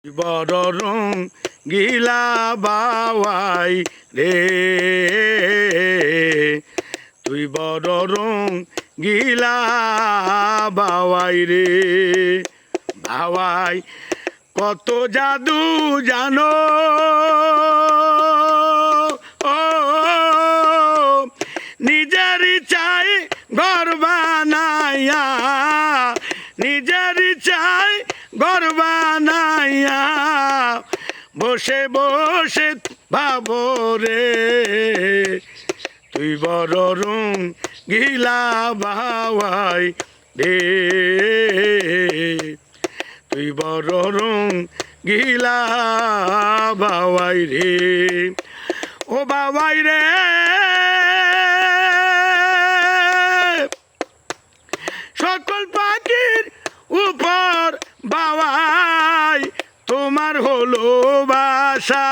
বড় রং গিলা বাওয়াই রে, তুই বড় রং গিলা বাওয়াই রে। বাওয়াই কত জাদু জানো, ও নিজের চাই ঘর বানাইয়া, নিজের চাই ঘর বানাইয়া, বসে বসে ভাবো রে, তুই বড় রং গিলা বাওয়াই রে, তুই বড় রং গিলা বাওয়াই রে। ও বাওয়াই রে, সকল পাখির উপর বাওয়াই তোমার হলো বাসা।